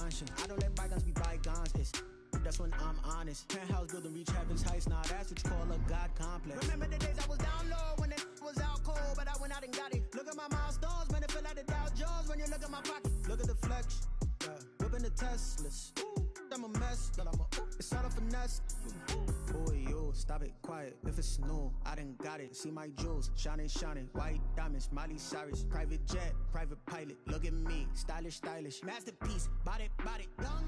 conscience. I don't let bygones be bygones. That's when I'm honest. Penthouse building, reach heaven's heights. Now that's what you call a God complex. Remember the days I was down low when it was out cold, but I went out and got it. Look at my milestones, man, it feel like the Dow Jones when you look at my pocket. Look at the flex, whipping the Teslas. I'm a mess, but it's all a finesse. Boy, yo, stop it, quiet. If it's new, I done got it. See my jewels, shining, white diamonds, Miley Cyrus, private jet, private pilot. Look at me, stylish, masterpiece, body, young.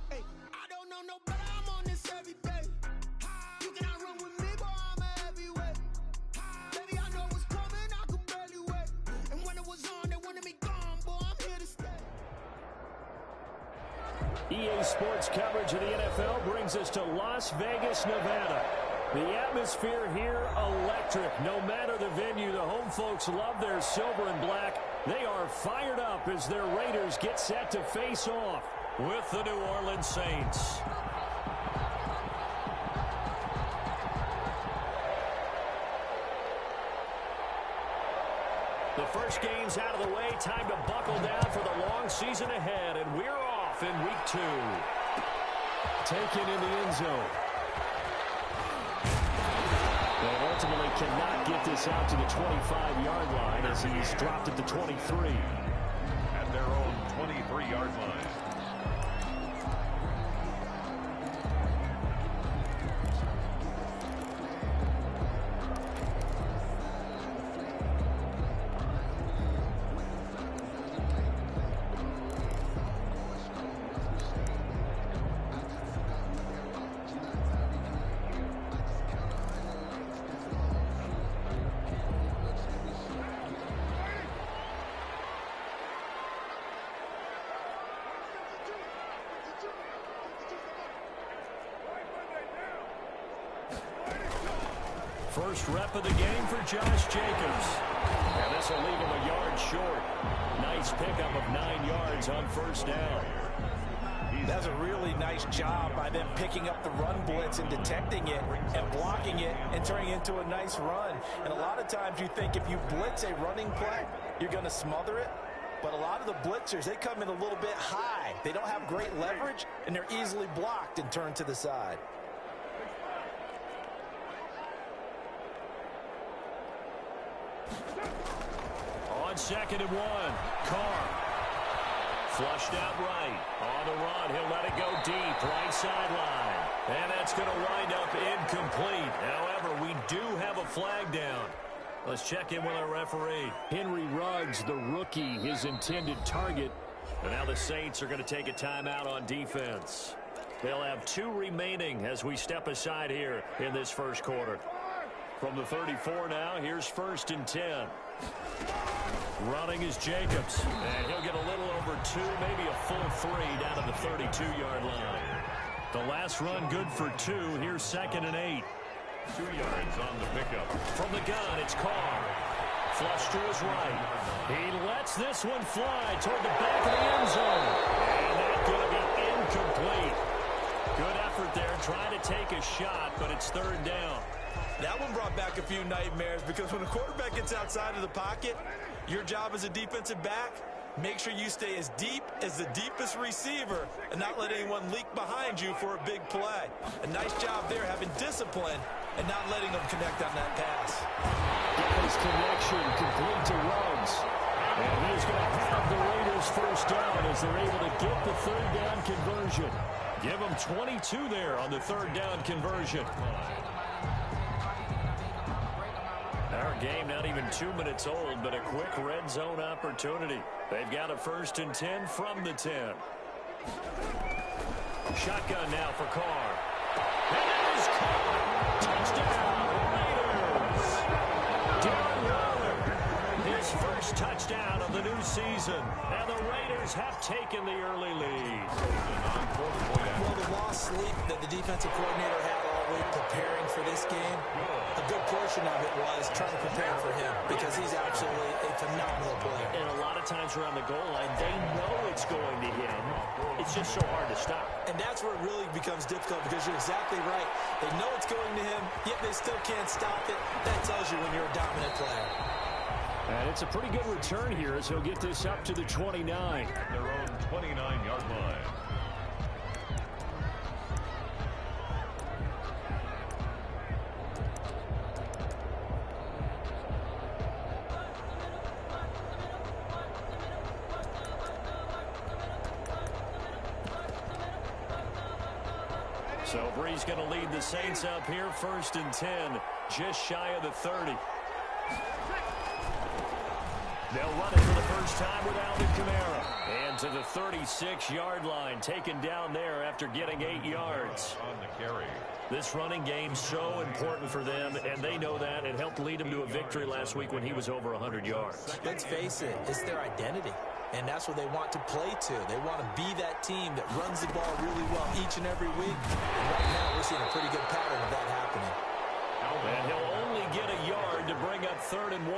Hey, I don't know no better. I'm on this every day. You cannot run with me, boy. I'm a heavyweight. Baby, I know what's coming. I could barely wait. And when it was on, they wanted me gone, boy. I'm here to stay. EA Sports coverage of the NFL brings us to Las Vegas, Nevada. The atmosphere here, electric. No matter the venue, the home folks love their silver and black. They are fired up as their Raiders get set to face off with the New Orleans Saints. The first game's out of the way. Time to buckle down for the long season ahead, and we're off in week 2. Taken in the end zone. And ultimately cannot get this out to the 25-yard line as he's dropped at the 23. At their own 23-yard line. First rep of the game for Josh Jacobs. And this will leave him a yard short. Nice pickup of 9 yards on first down. That's a really nice job by them picking up the run blitz and detecting it and blocking it and turning it into a nice run. And a lot of times you think if you blitz a running play, you're going to smother it. But a lot of the blitzers, they come in a little bit high. They don't have great leverage, and they're easily blocked and turned to the side. On 2nd and 1, Carr. Flushed out right. On the run, he'll let it go deep, right sideline. And that's going to wind up incomplete. However, we do have a flag down. Let's check in with our referee. Henry Ruggs, the rookie, his intended target. And now the Saints are going to take a timeout on defense. They'll have 2 remaining as we step aside here in this first quarter. From the 34 now, here's 1st and 10. Running is Jacobs, and he'll get a little over 2, maybe a full 3 down to the 32-yard line. The last run good for 2. Here's 2nd and 8. 2 yards on the pickup. From the gun, it's Carr. Flush to his right. He lets this one fly toward the back of the end zone. And that's going to be incomplete. Good effort there, trying to take a shot, but it's 3rd down. That one brought back a few nightmares because when a quarterback gets outside of the pocket, your job as a defensive back, make sure you stay as deep as the deepest receiver and not let anyone leak behind you for a big play. A nice job there having discipline and not letting them connect on that pass. His connection complete to Ruggs. And he is going to have the Raiders first down as they're able to get the 3rd down conversion. Give them 22 there on the 3rd down conversion. Our game not even 2 minutes old, but a quick red zone opportunity. They've got a 1st and 10 from the 10. Shotgun now for Carr. And it is Carr. Touchdown, Raiders. Darren Waller, his first touchdown of the new season. And the Raiders have taken the early lead. Well, the lost sleep that the defensive coordinator had all week preparing for this game, a good portion of it was trying to prepare for him because he's absolutely a phenomenal player. And a lot of times around the goal line, they know it's going to him. It's just so hard to stop. And that's where it really becomes difficult because you're exactly right. They know it's going to him, yet they still can't stop it. That tells you when you're a dominant player. And it's a pretty good return here as he'll get this up to the 29. Their own 29-yard line. So Brees going to lead the Saints up here, 1st and 10, just shy of the 30. They'll run it for the first time with Alvin Kamara. And to the 36-yard line, taken down there after getting 8 yards. On the carry. This running game's so important for them, and they know that. It helped lead them to a victory last week when he was over 100 yards. Let's face it, it's their identity. And that's what they want to play to. They want to be that team that runs the ball really well each and every week. And right now, we're seeing a pretty good pattern of that happening. And he'll only get a yard to bring up 3rd and 1.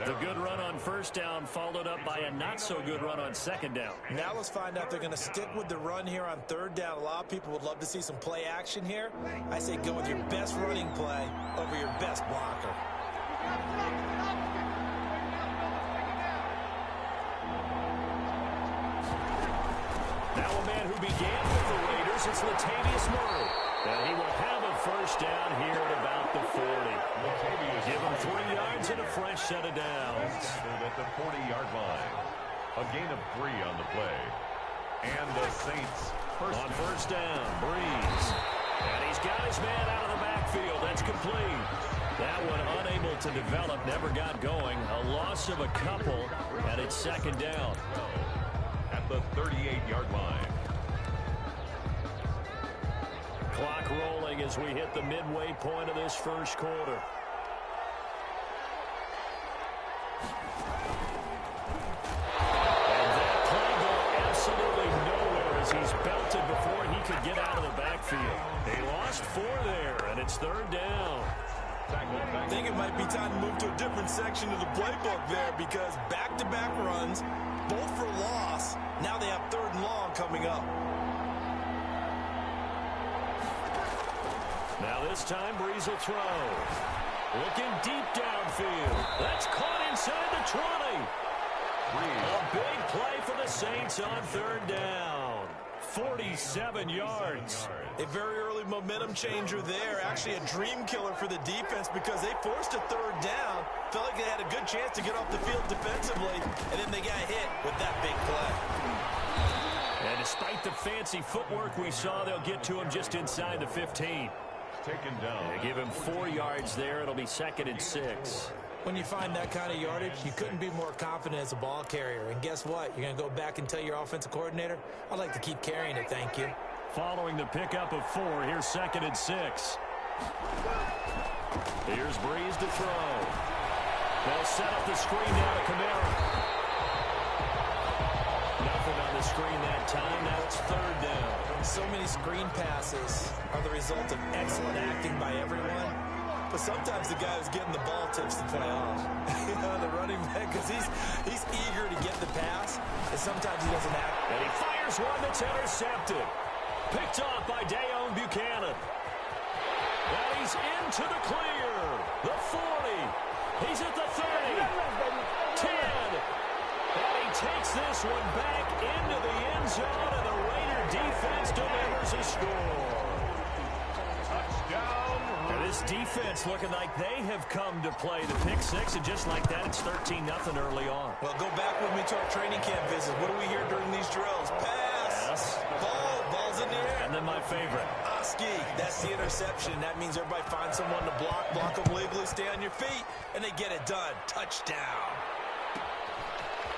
The good run on 1st down followed up by a not-so-good run on 2nd down. Now let's find out if they're going to stick with the run here on 3rd down. A lot of people would love to see some play action here. I say go with your best running play over your best blocker. Now a man who began with the Raiders, it's Latavius Murray. And he will have a 1st down here at about the 40. Give him 3 yards and a fresh set of downs. At the 40-yard line. A gain of 3 on the play. And the Saints on 1st down, Brees. And he's got his man out of the backfield. That's complete. That one unable to develop, never got going. A loss of a couple, and it's 2nd down. At the 38-yard line. Clock rolling as we hit the midway point of this 1st quarter. And that play going absolutely nowhere as he's belted before he could get out of the backfield. They lost 4 there, and it's 3rd down. I think it might be time to move to a different section of the playbook there because back-to-back runs, both for loss. Now they have 3rd and long coming up. Now this time, Brees will throw. Looking deep downfield. That's caught inside the 20. A big play for the Saints on 3rd down. 47 yards. A very early momentum changer there. Actually a dream killer for the defense because they forced a 3rd down. Felt like they had a good chance to get off the field defensively, and then they got hit with that big play. And despite the fancy footwork we saw, they'll get to him just inside the 15. Taken down. They give him 4 yards there. It'll be 2nd and 6. When you find that kind of yardage, you couldn't be more confident as a ball carrier. And guess what? You're going to go back and tell your offensive coordinator, I'd like to keep carrying it, thank you. Following the pickup of 4, here's 2nd and 6. Here's Brees to throw. They'll set up the screen now to Kamara. Nothing on the screen that time. Now it's 3rd down. So many screen passes are the result of excellent acting by everyone. But sometimes the guy who's getting the ball tips the play off. The running back, because he's eager to get the pass, and sometimes he doesn't act. And he fires one that's intercepted. Picked off by Dayon Buchanan. And he's into the clear. The 40. He's at the 30. 10. And he takes this one back into the end zone, and the Raider defense delivers a score. Touchdown. And this defense looking like they have come to play the pick 6, and just like that, it's 13-0 early on. Well, go back with me to our training camp visit. What do we hear during these drills? Pass. Yes. Ball's in the air. And then my favorite. Oski, that's the interception. That means everybody finds someone to block them legally, stay on your feet, and they get it done. Touchdown.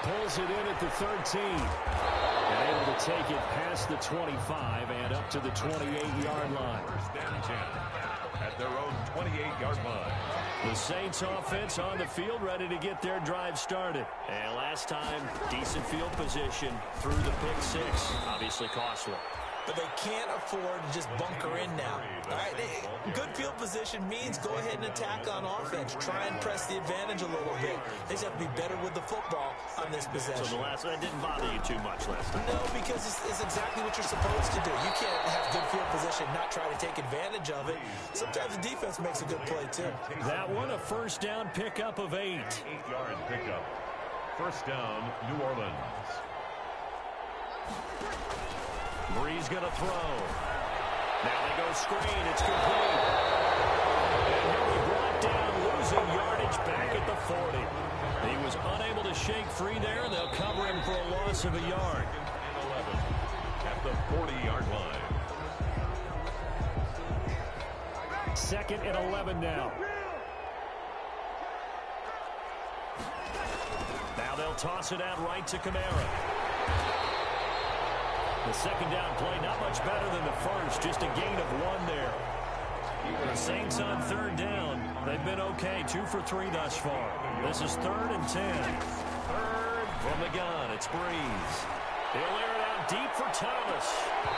Pulls it in at the 13. And able to take it past the 25 and up to the 28-yard line. 1st and 10 at their own 28-yard line. The Saints offense on the field ready to get their drive started. And last time, decent field position through the pick 6. Obviously costly. But they can't afford to just bunker in now. All right, good field position means go ahead and attack on offense. Try and press the advantage a little bit. They just have to be better with the football on this possession. So that didn't bother you too much last time? No, because it's exactly what you're supposed to do. You can't have good field position and not try to take advantage of it. Sometimes the defense makes a good play, too. That one, a 1st down pickup of 8. 8-yard pickup. 1st down, New Orleans. Brees going to throw. Now they go screen. It's complete. And he'll be brought down, losing yardage back at the 40. He was unable to shake free there, and they'll cover him for a loss of a yard. 11 at the 40-yard line. 2nd and 11 now. Now they'll toss it out right to Kamara. The second down play, not much better than the first, just a gain of 1 there. The Saints on 3rd down. They've been okay, 2 for 3 thus far. This is 3rd and 10. 3rd from the gun. It's Breeze. He'll air it out deep for Thomas.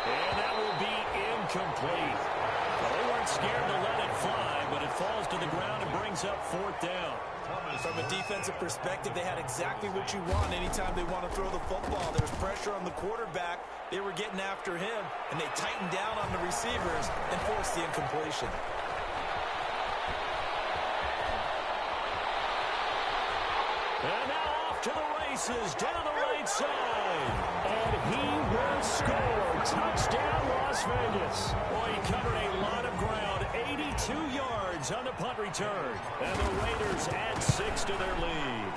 And that will be incomplete. Well, they weren't scared to let it fly, but it falls to the ground and brings up 4th down. From a defensive perspective, they had exactly what you want anytime they want to throw the football. There's pressure on the quarterback. They were getting after him, and they tightened down on the receivers and forced the incompletion. And now off to the races, down the right side. And he will score. Touchdown, Las Vegas. Boy, he covered a lot of ground. 82 yards on the punt return. And the Raiders add 6 to their lead.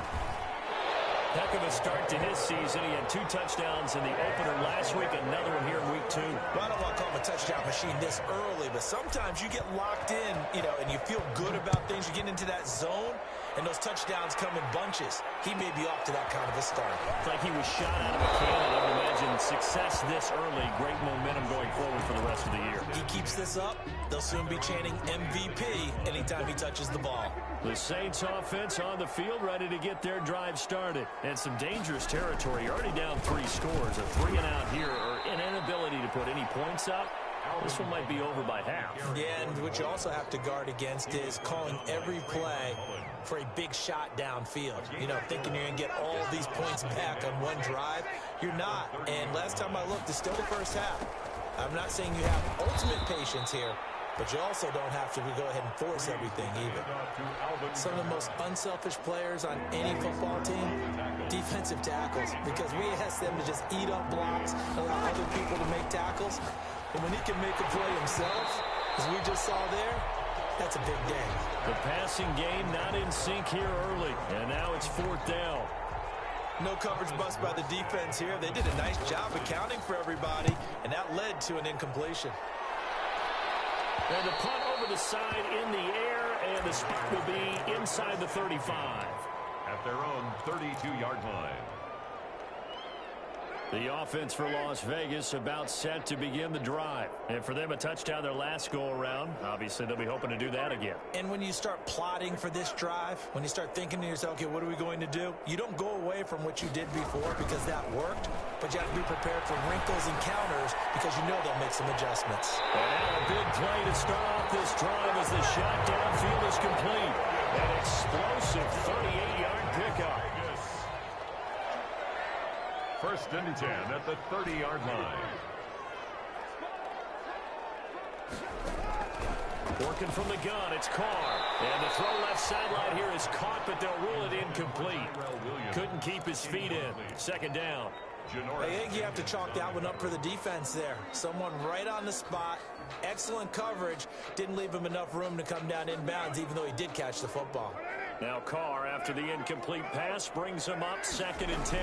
Heck of a start to his season. He had 2 touchdowns in the opener last week, another one here in week 2. Well, I don't want to call him a touchdown machine this early, but sometimes you get locked in, and you feel good about things. You get into that zone, and those touchdowns come in bunches. He may be off to that kind of a start. It's like he was shot out of a cannon. I would imagine success this early, great momentum going forward for the rest of the year. He keeps this up, they'll soon be chanting MVP anytime he touches the ball. The Saints offense on the field, ready to get their drive started. And some dangerous territory. Already down 3 scores. A 3 and out here, or an inability to put any points up. This one might be over by half. Yeah, and what you also have to guard against is calling every play for a big shot downfield. Thinking you're going to get all these points back on one drive. You're not. And last time I looked, it's still the first half. I'm not saying you have ultimate patience here, but you also don't have to go ahead and force everything either. Some of the most unselfish players on any football team, defensive tackles, because we ask them to just eat up blocks, allow other people to make tackles. And when he can make a play himself, as we just saw there, that's a big day. The passing game not in sync here early, and now it's 4th down. No coverage bust by the defense here. They did a nice job accounting for everybody, and that led to an incompletion. And the punt over the side in the air, and the spot will be inside the 35. At their own 32-yard line. The offense for Las Vegas about set to begin the drive. And for them, a touchdown their last go-around. Obviously, they'll be hoping to do that again. And when you start plotting for this drive, when you start thinking to yourself, okay, what are we going to do? You don't go away from what you did before because that worked, but you have to be prepared for wrinkles and counters because you know they'll make some adjustments. And now a big play to start off this drive as the shot downfield is complete. An explosive 38-yard pickup. 1st and 10 at the 30-yard line. Working from the gun, it's Carr. And the throw left sideline here is caught, but they'll rule it incomplete. Couldn't keep his feet in. 2nd down. I think you have to chalk that one up for the defense there. Someone right on the spot. Excellent coverage. Didn't leave him enough room to come down inbounds, even though he did catch the football. Now Carr, after the incomplete pass, brings him up 2nd and 10.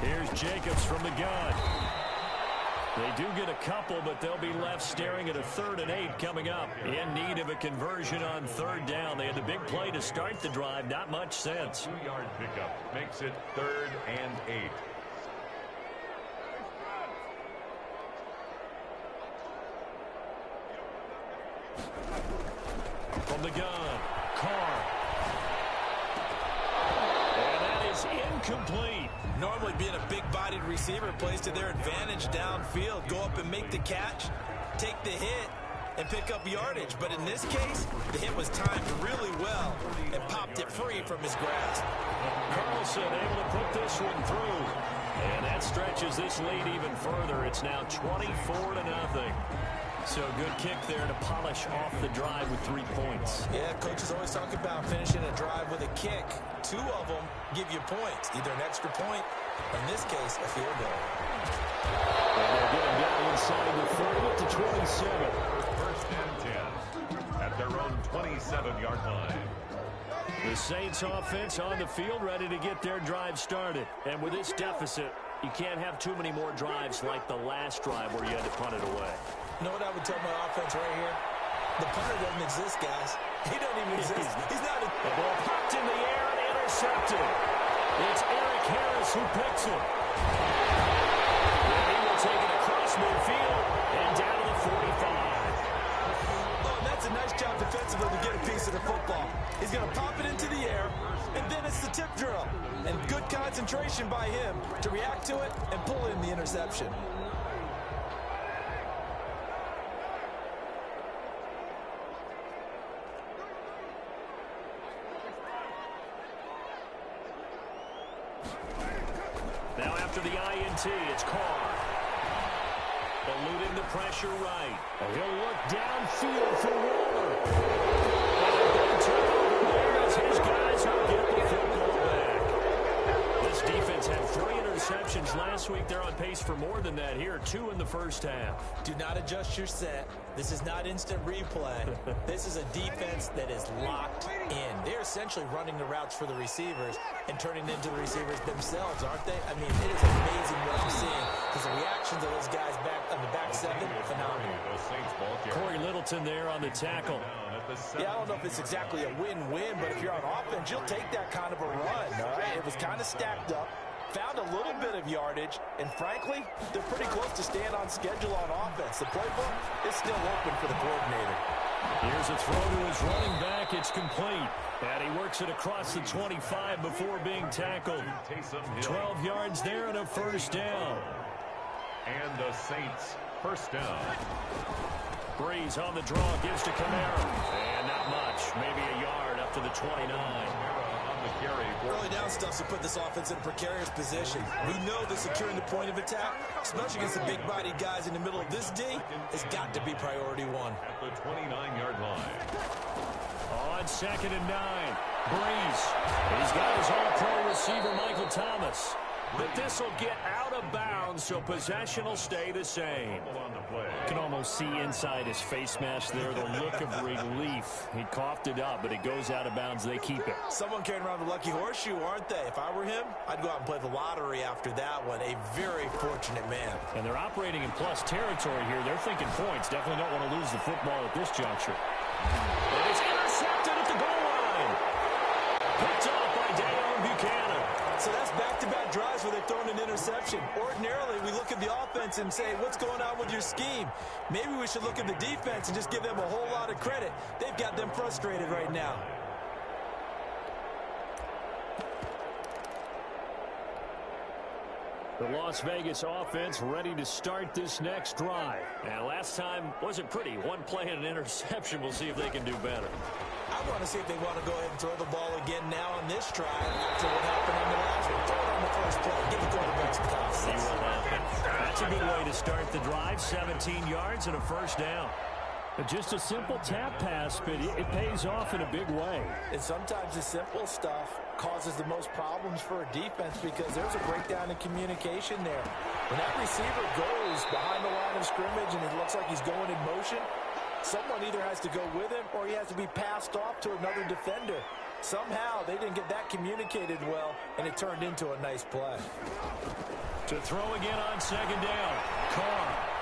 Here's Jacobs from the gun. They do get a couple, but they'll be left staring at a 3rd and 8 coming up. In need of a conversion on 3rd down. They had the big play to start the drive. Not much sense. 2-yard pickup makes it 3rd and 8. From the gun, Carr. And that is incomplete. Normally being a big-bodied receiver plays to their advantage downfield. Go up and make the catch, take the hit, and pick up yardage. But in this case, the hit was timed really well and popped it free from his grasp. Carlson able to put this one through. And that stretches this lead even further. It's now 24-0. So good kick there to polish off the drive with 3 points. Yeah, coaches always talk about finishing a drive with a kick. 2 of them give you points, either an extra point, or in this case, a field goal. And they'll get him down inside the 30 to 27. 1st and 10 at their own 27-yard line. The Saints offense on the field ready to get their drive started. And with this deficit, you can't have too many more drives like the last drive where you had to punt it away. You know what I would tell my offense right here? The punter doesn't exist, guys. He doesn't even exist. He's not. The ball popped in the air and intercepted. It's Eric Harris who picks it. And he will take it across midfield and down to the 45. Oh, and that's a nice job defensively to get a piece of the football. He's going to pop it into the air, and then it's the tip drill. And good concentration by him to react to it and pull in the interception. Now after the INT, it's Carr. Eluding the pressure right. He'll look downfield for Waller. And turnover there as his guys will get the football back. This defense had 3 interceptions last week. They're on pace for more than that here. 2 in the first half. Do not adjust your set. This is not instant replay. This is a defense that is locked in. They're essentially running the routes for the receivers and turning into the receivers themselves, aren't they? I mean, it is amazing what I'm seeing because the reactions of those guys back on the back seven, phenomenal. Corey Littleton there on the tackle. Yeah, I don't know if it's exactly a win-win, but if you're on offense, you'll take that kind of a run, all right? It was kind of stacked up. Found a little bit of yardage, and frankly, they're pretty close to staying on schedule on offense. The playbook is still open for the coordinator. Here's a throw to his running back. It's complete. And he works it across the 25 before being tackled. 12 yards there and a first down. And the Saints first down. Breeze on the draw, gives to Kamara. And not much, maybe a yard up to the 29. Early down stuff to put this offense in a precarious position. We know that securing the point of attack, especially against the big-bodied guys in the middle of this D, has got to be priority one. At the 29-yard line. On 2nd and 9, Breeze. He's got his all-pro receiver, Michael Thomas. But this will get out of bounds, so possession will stay the same. You can almost see inside his face mask there the look of relief. He coughed it up, but it goes out of bounds. They keep it. Someone carrying around the lucky horseshoe, aren't they? If I were him, I'd go out and play the lottery after that one. A very fortunate man. And they're operating in plus territory here. They're thinking points. Definitely don't want to lose the football at this juncture. And it's intercepted at the goal line. Picked up by Dayon Buchanan. So that's back-to-back drives where they've thrown an interception. Ordinarily, we look at the offense and say, what's going on with your scheme? Maybe we should look at the defense and just give them a whole lot of credit. They've got them frustrated right now. The Las Vegas offense ready to start this next drive. And last time wasn't pretty. One play and an interception. We'll see if they can do better. I want to see if they want to go ahead and throw the ball again now on this drive after what happened on the last one. Throw it on the first play. Give the quarterback some confidence. See what happens. That's a good way to start the drive. 17 yards and a first down. Just a simple tap pass, but it pays off in a big way. And sometimes the simple stuff causes the most problems for a defense because there's a breakdown in communication there. When that receiver goes behind the line of scrimmage and it looks like he's going in motion, someone either has to go with him or he has to be passed off to another defender. Somehow they didn't get that communicated well, and it turned into a nice play. To throw again on 2nd down, Carr.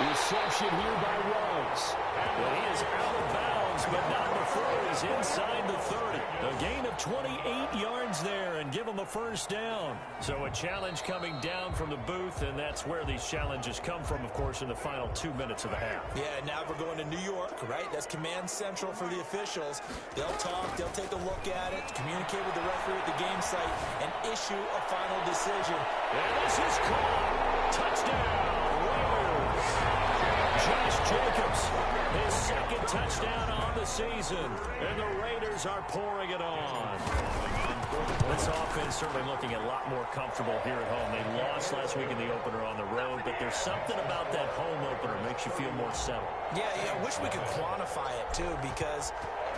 Reception here by Ruggs. Well, he is out of bounds, but not before he's inside the 30. A gain of 28 yards there and give him a first down. So a challenge coming down from the booth, and that's where these challenges come from, of course, in the final 2 minutes of the half. Yeah, now we're going to New York, right? That's command central for the officials. They'll talk, they'll take a look at it, communicate with the referee at the game site, and issue a final decision. And this is called touchdown. Josh Jacobs, his second touchdown on the season, and the Raiders are pouring it on. This offense certainly looking a lot more comfortable here at home. They lost last week in the opener on the road, but there's something about that home opener makes you feel more settled. Yeah, I wish we could quantify it, too, because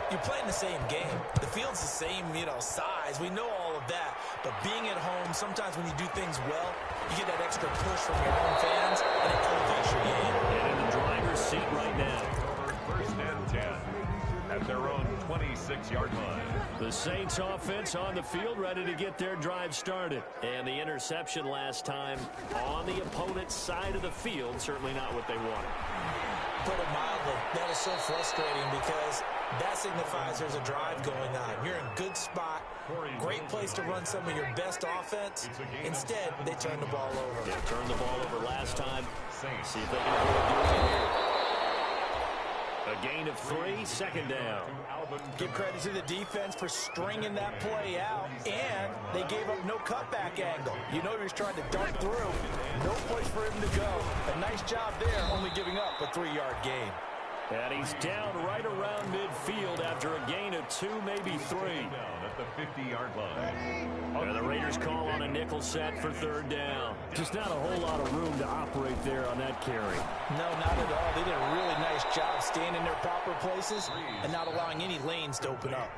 you're playing the same game. The field's the same, size. We know all of that. But being at home, sometimes when you do things well, you get that extra push from your home fans, and it elevates your game. And in the driver's seat right now. First and 10 at their own 26-yard line. The Saints offense on the field, ready to get their drive started. And the interception last time on the opponent's side of the field, certainly not what they wanted. put it mildly. That is so frustrating because that signifies there's a drive going on. You're in a good spot, great place to run some of your best offense. Instead, they turn the ball over. They turned the ball over last time. See if they can avoid doing it here. A gain of 3, second down. Give credit to the defense for stringing that play out, and they gave up no cutback angle. You know he was trying to dart through. No place for him to go. A nice job there, only giving up a 3-yard gain. And he's down right around midfield after a gain of 2, maybe 3. At the 50-yard line. And the Raiders call on a nickel set for 3rd down. Just not a whole lot of room to operate there on that carry. No, not at all. They did a really nice job staying in their proper places and not allowing any lanes to open up.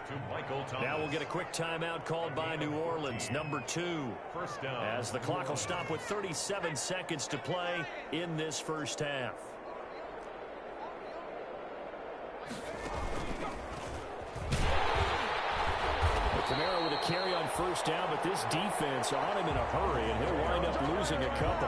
Now we'll get a quick timeout called by New Orleans, number 2. First down. As the clock will stop with 37 seconds to play in this first half. Kamara with a carry on first down, but this defense on him in a hurry, and he'll wind up losing a couple.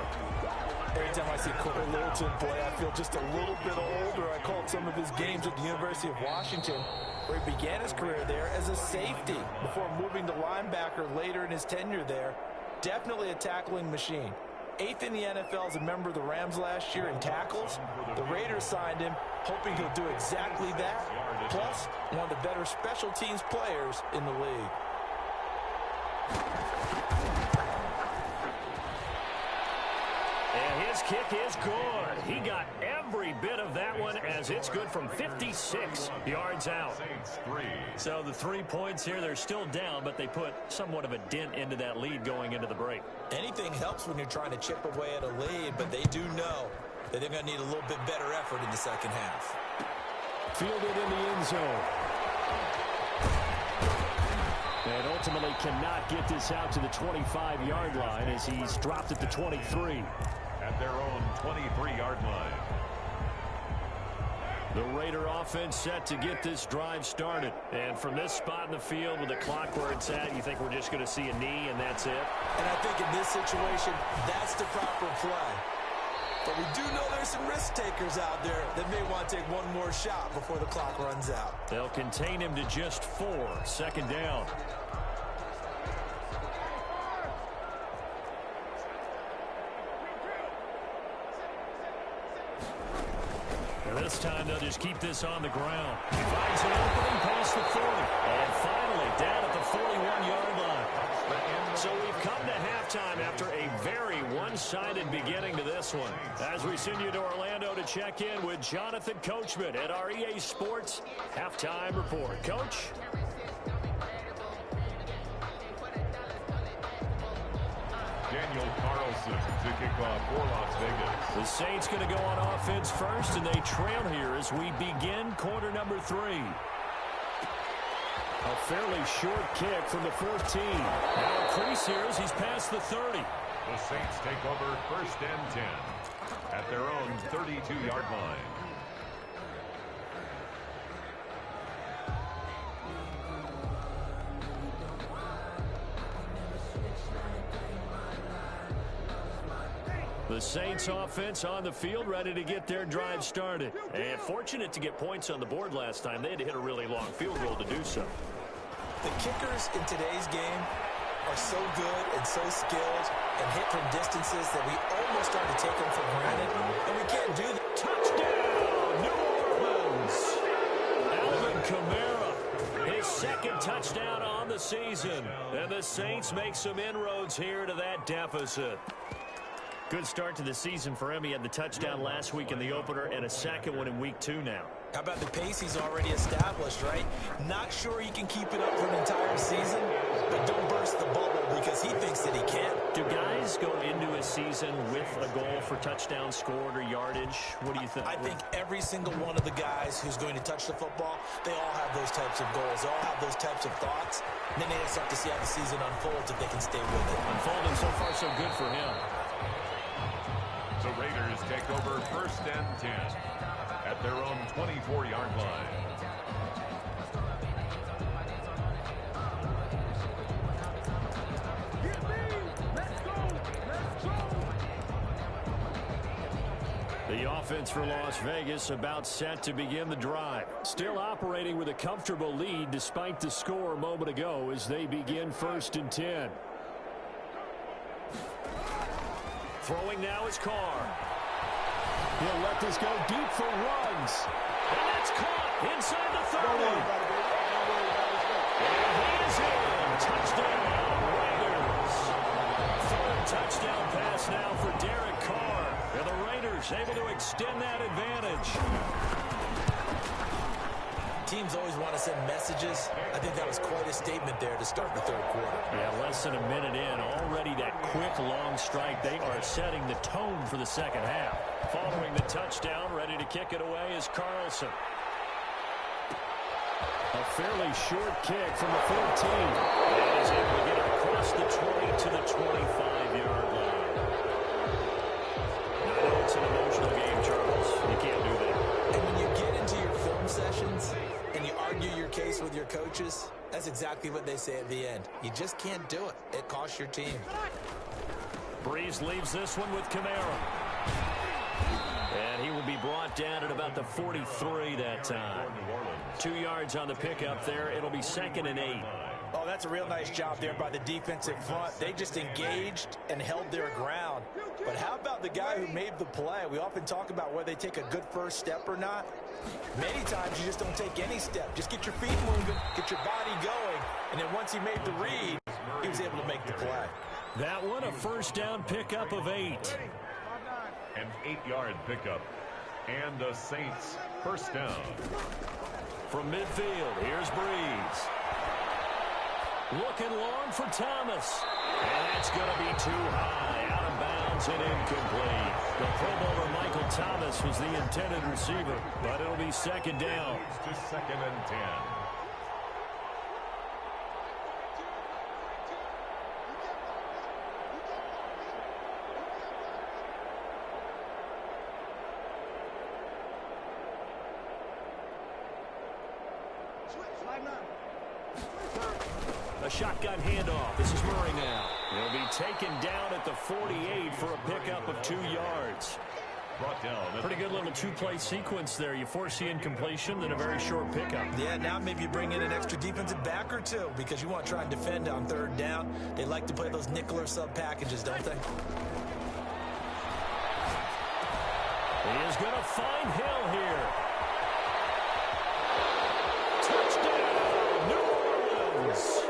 Every time I see Corey Littleton play, I feel just a little bit older. I called some of his games at the University of Washington, where he began his career there as a safety before moving to linebacker later in his tenure there. Definitely a tackling machine. 8th in the NFL as a member of the Rams last year in tackles. The Raiders signed him, hoping he'll do exactly that. Plus, one of the better special teams players in the league. And his kick is good. He got every bit of that one as it's good from 56 yards out. So the 3 points here, they're still down, but they put somewhat of a dent into that lead going into the break. Anything helps when you're trying to chip away at a lead, but they do know that they're going to need a little bit better effort in the second half. Fielded in the end zone. And ultimately cannot get this out to the 25-yard line as he's dropped at the 23. At their own 23-yard line. The Raider offense set to get this drive started. And from this spot in the field with the clock where it's at, you think we're just going to see a knee and that's it? And I think in this situation, that's the proper play. But we do know there's some risk takers out there that may want to take one more shot before the clock runs out. They'll contain him to just 4. Second down. And this time they'll just keep this on the ground. He finds an opening past the 40. And finally down at the 41-yard line. So we've come to halftime after a very one-sided beginning to this one. As we send you to Orlando to check in with Jonathan Coachman at our EA Sports Halftime Report. Coach? Daniel Carlson to kick off for Las Vegas. The Saints going to go on offense first, and they trail here as we begin quarter number 3. A fairly short kick from the 14. Now a crease here as he's past the 30. The Saints take over first and 10 at their own 32-yard line. The Saints offense on the field, ready to get their drive started. And fortunate to get points on the board last time. They had to hit a really long field goal to do so. The kickers in today's game are so good and so skilled and hit from distances that we almost start to take them for granted. And we can't do that. Touchdown, New Orleans. Alvin Kamara, his second touchdown on the season. And the Saints make some inroads here to that deficit. Good start to the season for him. He had the touchdown last week in the opener and a second one in week 2 now. How about the pace he's already established, right? Not sure he can keep it up for an entire season, but don't burst the bubble because he thinks that he can. Do guys go into a season with a goal for touchdown scored or yardage? What do you think? I think every single one of the guys who's going to touch the football, they all have those types of goals. They all have those types of thoughts. And then they just have to see how the season unfolds if they can stay with it. Unfolding so far so good for him. The Raiders take over first and 10 at their own 24-yard line. The offense for Las Vegas about set to begin the drive. Still operating with a comfortable lead despite the score a moment ago as they begin 1st and 10. Throwing now is Carr. He'll let this go deep for runs. And that's caught inside the 30. And he is in. Touchdown, Raiders. 3rd touchdown pass now for Derek Carr. And the Raiders able to extend that advantage. Teams always want to send messages. I think that was quite a statement there to start the 3rd quarter. Yeah, less than a minute in. Already that quick, long strike. They are setting the tone for the 2nd half. Following the touchdown, ready to kick it away is Carlson. A fairly short kick from the 14. And he's able to get it across the 20 to the 25-yard line. Now, I know it's an emotional game, Charles. You can't do that. And when you get into your film sessions and you argue your case with your coaches, that's exactly what they say at the end. You just can't do it. It costs your team. Breeze leaves this one with Kamara. And he will be brought down at about the 43 that time. 2 yards on the pickup there. It'll be 2nd and 8. Oh, that's a real nice job there by the defensive front. They just engaged and held their ground. But how about the guy who made the play? We often talk about whether they take a good first step or not. Many times you just don't take any step. Just get your feet moving, get your body going, and then once he made the read, he was able to make the play. That one a 1st down pickup of 8. An 8-yard pickup. And the Saints 1st down. From midfield, here's Breeze. Looking long for Thomas. And that's going to be too high. Out of bounds and incomplete. The Pro Bowler Michael Thomas was the intended receiver, but it'll be 2nd down. To 2nd and 10. A shotgun handoff. This is Murray now. He'll be taken down at the 48 for a pickup of 2 yards. Brought down. Pretty good little 2-play sequence there. You force the incompletion, then a very short pickup. Yeah, now maybe you bring in an extra defensive back or 2 because you want to try and defend on 3rd down. They like to play those nickel or sub packages, don't they? He is going to find Hill here. Touchdown, New Orleans.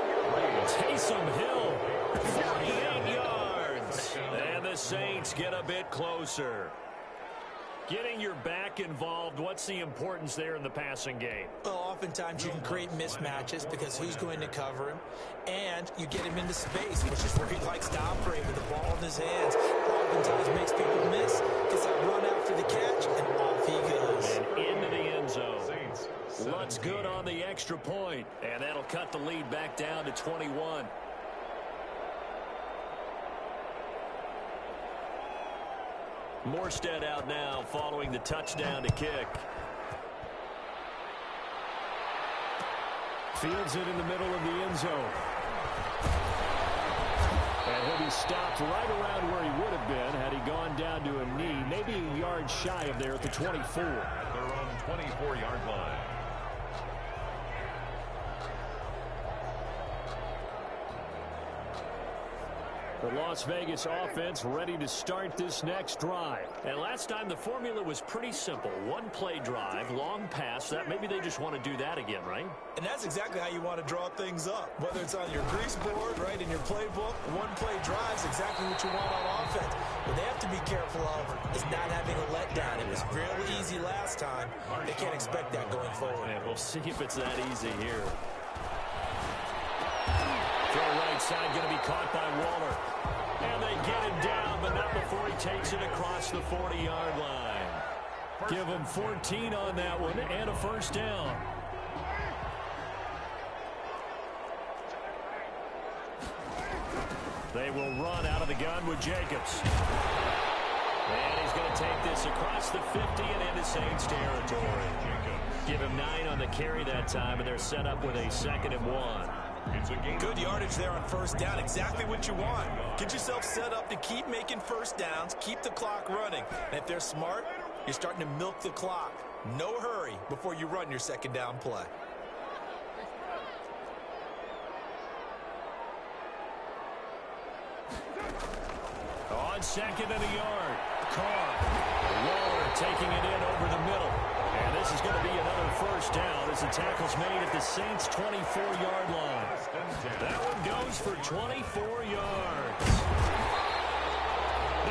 Taysom Hill, 48 yards. And the Saints get a bit closer. Getting your back involved, what's the importance there in the passing game? Well, oftentimes you can create mismatches because who's going to cover him, and you get him into space, which is where he likes to operate with the ball in his hands. Oftentimes makes people miss, gets that run after the catch, and off he goes. And into the end zone. Lutt's good on the extra point, and that'll cut the lead back down to 21. Morstead out now following the touchdown to kick. Fields it in the middle of the end zone. And he'll be stopped right around where he would have been had he gone down to a knee, maybe a yard shy of there at the 24. They're on 24-yard line. The Las Vegas offense ready to start this next drive. And last time the formula was pretty simple. 1-play drive, long pass. That maybe they just want to do that again, right? And that's exactly how you want to draw things up. Whether it's on your grease board, right, in your playbook, 1-play drive is exactly what you want on offense. What they have to be careful of is not having a letdown. It was real easy last time. They can't expect that going forward. And we'll see if it's that easy here. Throw right side going to be caught by Waller. And they get him down, but not before he takes it across the 40-yard line. Give him 14 on that one and a 1st down. They will run out of the gun with Jacobs. And he's going to take this across the 50 and into Saints territory. Give him 9 on the carry that time, and they're set up with a 2nd and 1. It's a game. Good yardage there on 1st down. Exactly what you want. Get yourself set up to keep making 1st downs, keep the clock running. And if they're smart, You're starting to milk the clock. No hurry before you run your second down play. On second and a yard, Carr. Waller taking it in over the middle. And this is going to be another first down as the tackle's made at the Saints' 24-yard line. That one goes for 24 yards.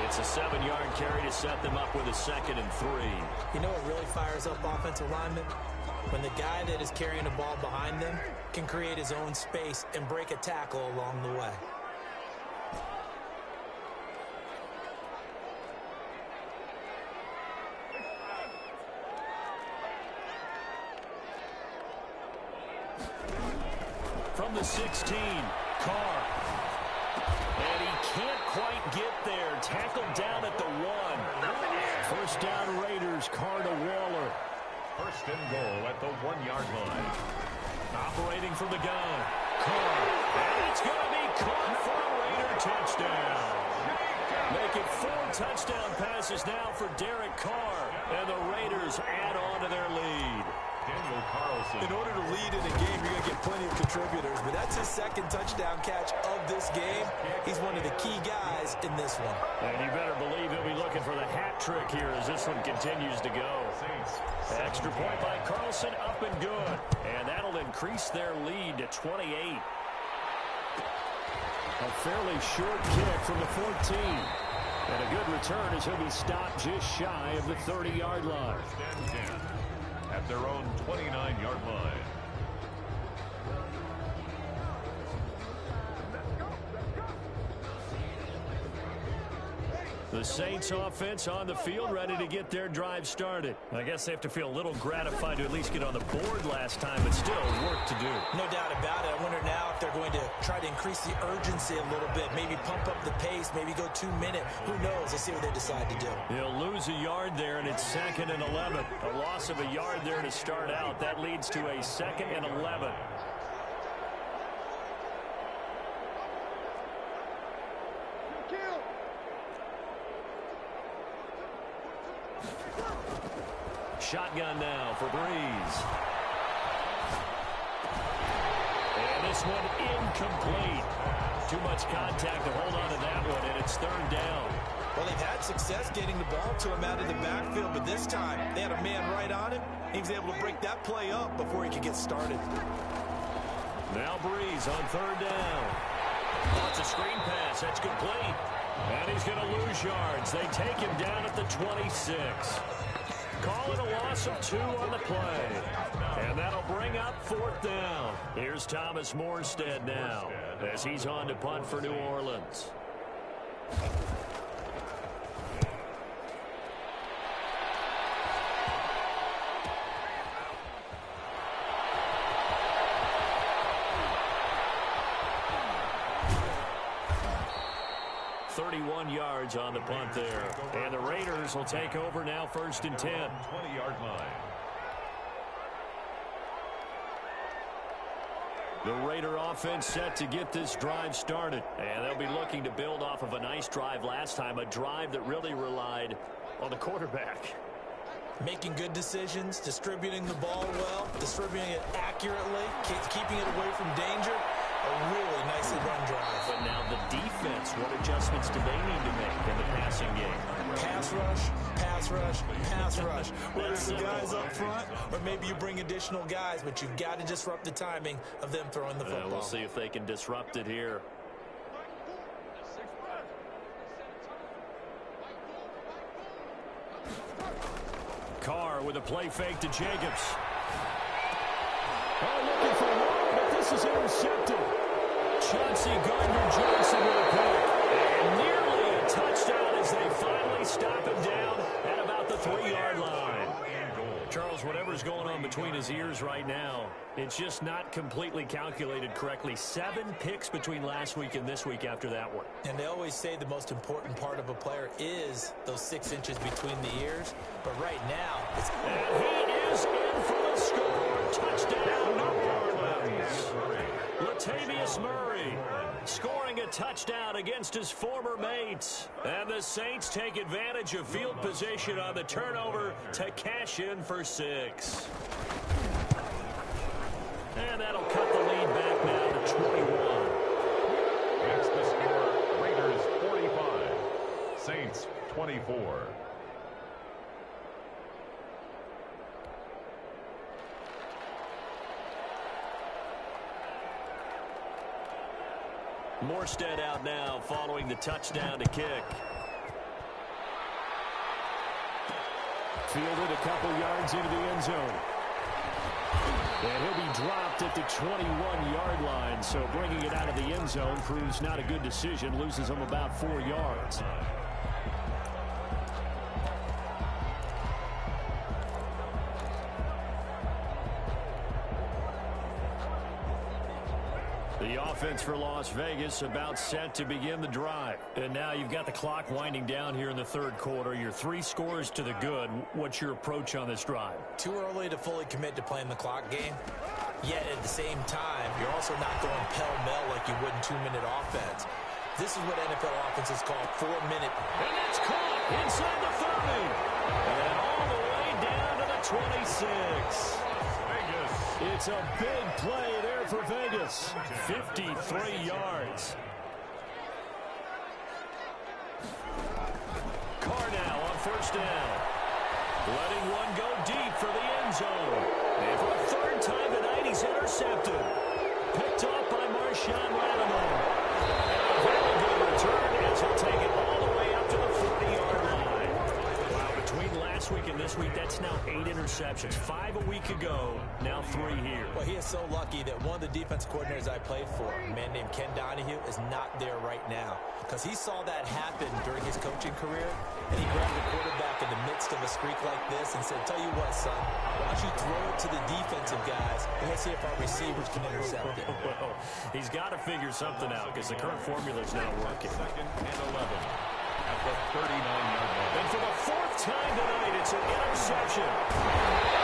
It's a 7-yard carry to set them up with a 2nd and 3. You know what really fires up offensive linemen? When the guy that is carrying the ball behind them can create his own space and break a tackle along the way. From the 16, Carr. And he can't quite get there. Tackled down at the 1. First down Raiders, Carr to Waller. First and goal at the 1-yard line. Operating from the gun, Carr. And it's going to be caught for a Raider touchdown. Make it 4 touchdown passes now for Derek Carr. And the Raiders add on to their lead. Daniel Carlson. In order to lead in a game, you're going to get plenty of contributors, but that's his 2nd touchdown catch of this game. He's one of the key guys in this one. And you better believe he'll be looking for the hat trick here as this one continues to go. Extra point by Carlson, up and good. And that'll increase their lead to 28. A fairly short kick from the 14. And a good return as he'll be stopped just shy of the 30-yard line. At their own 29-yard line. The Saints offense on the field, ready to get their drive started. I guess they have to feel a little gratified to at least get on the board last time, but still work to do. No doubt about it. I wonder now if they're going to try to increase the urgency a little bit, maybe pump up the pace, maybe go 2-minute. Who knows? Let's see what they decide to do. He'll lose a yard there, and it's 2nd and 11. A loss of a yard there to start out. That leads to a 2nd and 11. Shotgun now for Breeze. And this one incomplete. Too much contact to hold on to that one, and it's 3rd down. Well, they've had success getting the ball to him out of the backfield, but this time they had a man right on him. He was able to break that play up before he could get started. Now Breeze on 3rd down. Oh, it's a screen pass. That's complete. And he's going to lose yards. They take him down at the 26. Call it a loss of 2 on the play. And that'll bring up 4th down. Here's Thomas Morstead now as he's on to punt for New Orleans. Yards on the punt there. And the Raiders will take over now, 1st and 10. 20-yard line. The Raider offense set to get this drive started. And they'll be looking to build off of a nice drive last time, a drive that really relied on the quarterback. Making good decisions, distributing the ball well, distributing it accurately, keeping it away from danger. A really nicely run drive. But now the defense, what adjustments do they need to make in the passing game? Pass rush, pass rush, pass rush. Whether it's the guys up front or maybe you bring additional guys, but you've got to disrupt the timing of them throwing the football. We'll see if they can disrupt it here. Carr with a play fake to Jacobs. Oh, looking for one, but this is intercepted. Chauncey Gardner-Johnson with a pick. And nearly a touchdown as they finally stop him down at about the 3-yard line. Charles, whatever's going on between his ears right now, it's just not completely calculated correctly. 7 picks between last week and this week after that one. And they always say the most important part of a player is those 6 inches between the ears. But right now, it's... And he is in for the score. Touchdown, New Orleans. Latavius Murray scoring a touchdown against his former mates. And the Saints take advantage of field position on the turnover to cash in for 6. And that'll cut the lead back now to 21. That's the score. Raiders 45. Saints 24. Morstead out now following the touchdown to kick. Fielded a couple yards into the end zone. And he'll be dropped at the 21-yard line. So bringing it out of the end zone proves not a good decision. Loses him about 4 yards. The offense for Las Vegas about set to begin the drive. And now you've got the clock winding down here in the third quarter. Your 3 scores to the good. What's your approach on this drive? Too early to fully commit to playing the clock game. Yet at the same time, you're also not going pell-mell like you would in 2-minute offense. This is what NFL offenses call 4-minute. And that's caught inside the 30. And all the way down to the 26. It's a big play there for Vegas. 53 yards. Carr now on first down. Letting one go deep for the end zone. And for the third time tonight, he's intercepted. Picked off by Marshawn Lattimore. And a very good return as he'll take it all the way up to the 40-yard line. Wow, between last week and this week, that's now 8 interceptions. 5 a week ago, now 3 here. Well, he is so lucky that one of the defense coordinators I played for, a man named Ken Donahue, is not there right now. Because he saw that happen during his coaching career, and he grabbed the quarterback in the midst of a streak like this and said, tell you what, son, why don't you throw it to the defensive guys, and let's see if our receivers can intercept it. Well, he's got to figure something out because the current formula is not working. 2nd and 11 at the 39-yard line. And for the 4th time tonight, it's an interception.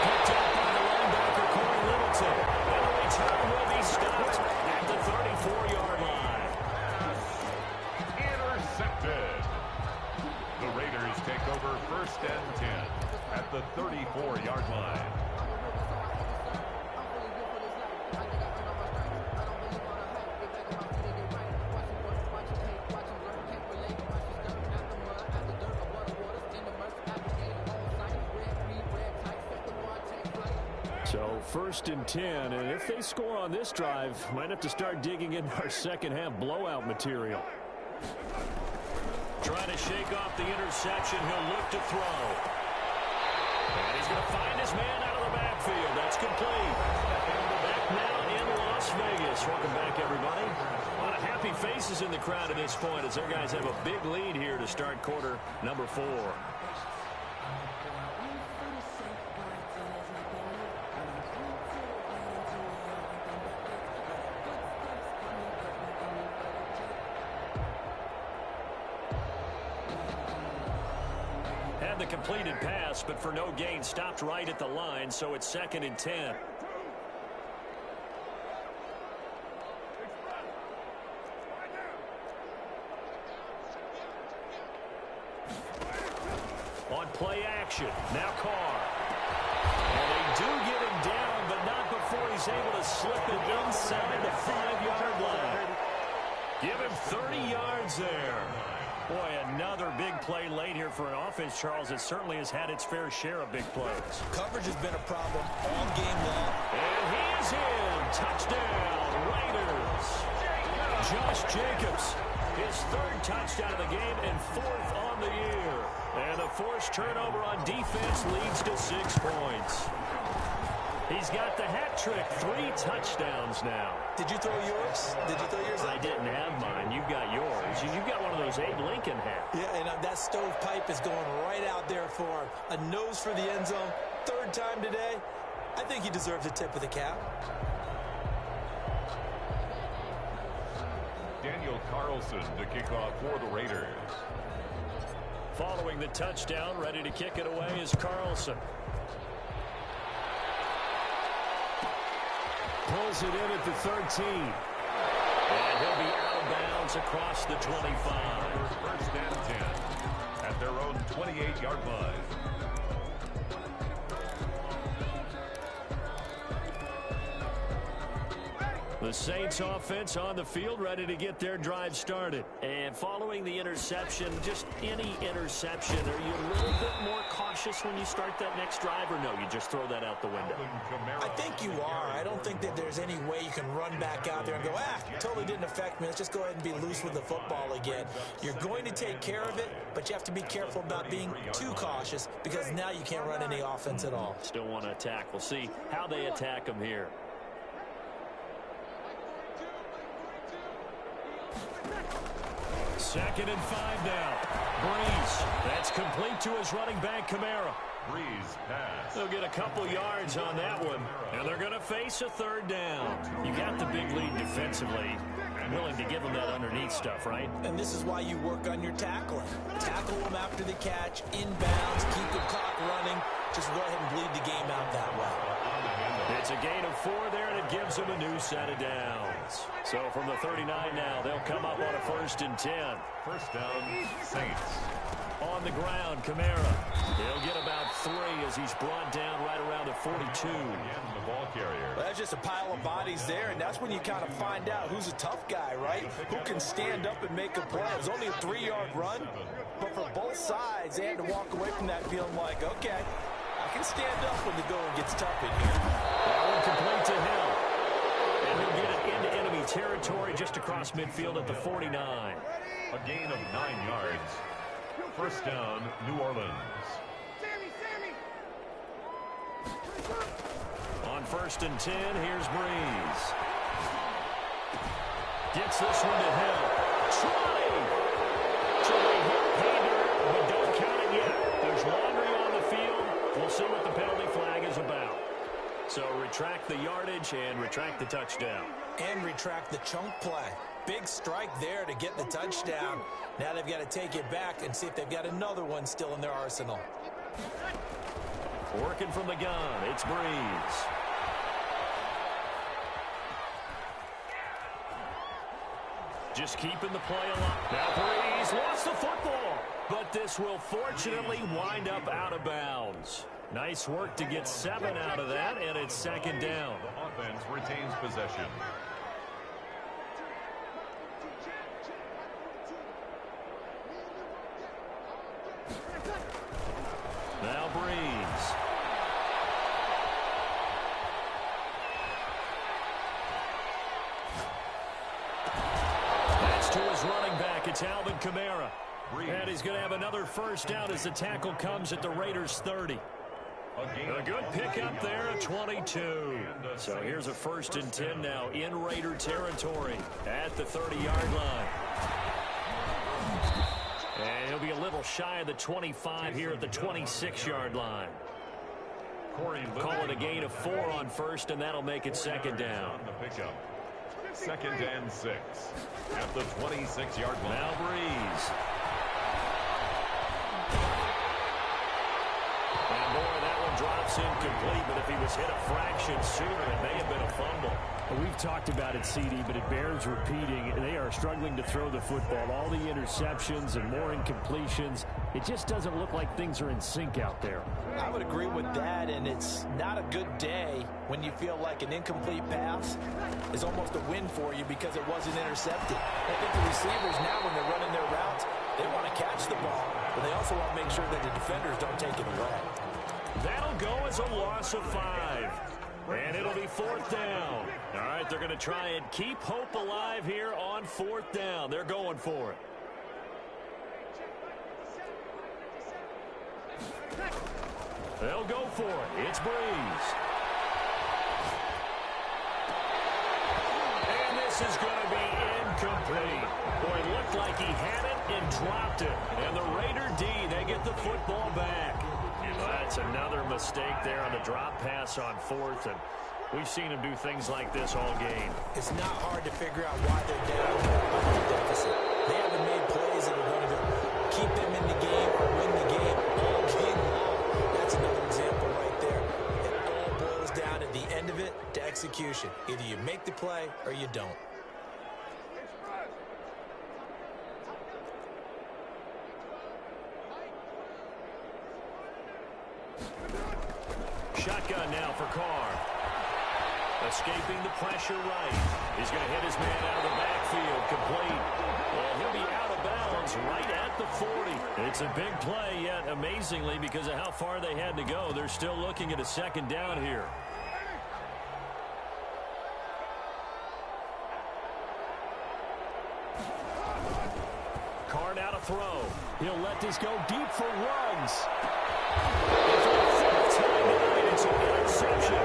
Picked up by the linebacker, Corey Littleton. And the return will be stopped at the 34-yard line. Intercepted. The Raiders take over 1st and 10 at the 34-yard line. So 1st and 10, and if they score on this drive, might have to start digging into our second half blowout material. Trying to shake off the interception. He'll look to throw. And he's going to find his man out of the backfield. That's complete. Back now in Las Vegas. Welcome back, everybody. A lot of happy faces in the crowd at this point as their guys have a big lead here to start quarter number 4. Had the completed pass, but for no gain, stopped right at the line, so it's 2nd and 10. On play action, now Carr. And they do get him down, but not before he's able to slip it inside the 5-yard line. Give him 30 yards there. Boy, another big play late here for an offense, Charles. It certainly has had its fair share of big plays. Coverage has been a problem all game long. And he is in. Touchdown, Raiders. Josh Jacobs, his 3rd touchdown of the game and 4th on the year. And the forced turnover on defense leads to 6 points. He's got the hat trick, 3 touchdowns now. Did you throw yours? Did you throw yours? I didn't have mine. You've got yours. You've got one of those Abe Lincoln hats. Yeah, and that stovepipe is going right out there for him. A nose for the end zone. 3rd time today. I think he deserves a tip of the cap. Daniel Carlson to kick off for the Raiders. Following the touchdown, ready to kick it away is Carlson. Pulls it in at the 13. And he'll be out of bounds across the 25. First and 10 at their own 28-yard line. The Saints offense on the field, ready to get their drive started. And following the interception, just any interception, are you a little bit more cautious when you start that next drive, or no, you just throw that out the window? I think you are. I don't think that there's any way you can run back out there and go, totally didn't affect me. Let's just go ahead and be loose with the football again. You're going to take care of it, but you have to be careful about being too cautious because now you can't run any offense at all. Still want to attack. We'll see how they attack them here. Second and 5 now. Breeze. That's complete to his running back, Kamara. Breeze pass. They'll get a couple yards on that one, and they're going to face a third down. You got the big lead defensively. Willing to give them that underneath stuff, right? And this is why you work on your tackling. Tackle them after the catch, inbounds, keep the clock running. Just go ahead and bleed the game out that way. It's a gain of 4 there, and it gives them a new set of downs. So from the 39 now, they'll come up on a 1st and 10. First down, Saints. On the ground, Kamara. He'll get about 3 as he's brought down right around the 42. Again, the ball carrier. Well, that's just a pile of bodies there, and that's when you kind of find out who's a tough guy, right? Who can stand up and make a play. It was only a 3-yard run, but for both sides, they had to walk away from that feeling like, okay, I can stand up when the going gets tough in here. That one complete to Hill. And he'll get it into enemy territory just across midfield at the 49. A gain of 9 yards. First down, New Orleans. On 1st and 10, here's Breeze. Gets this one to Hill. Trying to hit Hader, but don't count it yet. There's laundry on the field. We'll see what the penalty flag is about. So retract the yardage and retract the touchdown. And retract the chunk play. Big strike there to get the touchdown. Now they've got to take it back and see if they've got another one still in their arsenal. Working from the gun, it's Breeze. Just keeping the play alive. Now Breeze lost the football. But this will fortunately wind up out of bounds. Nice work to get 7 out of that, and it's 2nd down. The offense retains possession. Now Breeze. That's to his running back. It's Alvin Kamara. And he's going to have another first down as the tackle comes at the Raiders' 30. A good pickup there at 22. So here's a 1st and 10 now in Raider territory at the 30-yard line. And he'll be a little shy of the 25 here at the 26-yard line. Call it a gain of 4 on 1st, and that'll make it 2nd down. The pickup. 2nd and 6 at the 26-yard line. Now Breeze. And boy, that one drops incomplete, but if he was hit a fraction sooner, it may have been a fumble. We've talked about it, CD, but it bears repeating. They are struggling to throw the football. All the interceptions and more incompletions. It just doesn't look like things are in sync out there. I would agree with that, and it's not a good day when you feel like an incomplete pass is almost a win for you because it wasn't intercepted. I think the receivers now, when they're running their routes, they want to catch the ball, but they also want to make sure that the defenders don't take it away. That'll go as a loss of 5. And it'll be 4th down. All right, they're going to try and keep hope alive here on 4th down. They're going for it. They'll go for it. It's Breeze. And this is going to be incomplete. Boy, it looked like he had it and dropped it. And the Raider D, they get the football back. That's another mistake there on the drop pass on 4th, and we've seen him do things like this all game. It's not hard to figure out why they're down by the deficit. They haven't made plays that are going to keep them in the game or win the game all game long. That's another example right there. It all boils down at the end of it to execution. Either you make the play or you don't. Escaping the pressure right. He's going to hit his man out of the backfield. Complete. Well, he'll be out of bounds right at the 40. It's a big play, yet amazingly, because of how far they had to go, they're still looking at a second down here. Carr now to throw. He'll let this go deep for Ruggs. It's an interception.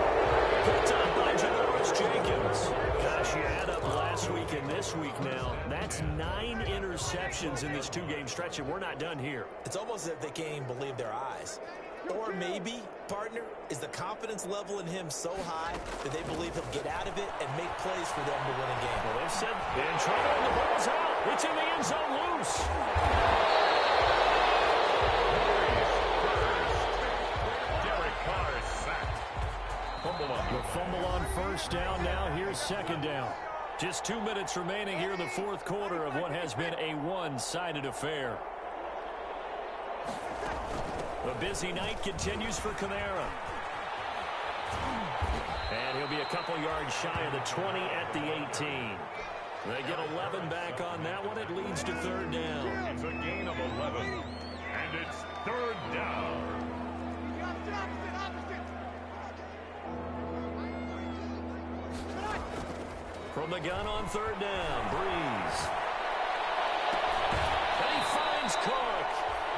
Picked up by Janoris Jenkins. Gosh, you add up last week and this week now. That's 9 interceptions in this 2-game stretch, and we're not done here. It's almost as if they can't even believe their eyes. Or maybe, partner, is the confidence level in him so high that they believe he'll get out of it and make plays for them to win a game. Well, they've said in trouble, and the ball's out. It's in the end zone loose. The fumble on first down. Now here's second down. Just 2 minutes remaining here in the fourth quarter of what has been a one-sided affair. The busy night continues for Kamara. And he'll be a couple yards shy of the 20 at the 18. They get 11 back on that one. It leads to third down. It's a gain of 11. And it's third down. From the gun on third down, Breeze. And he finds Cook.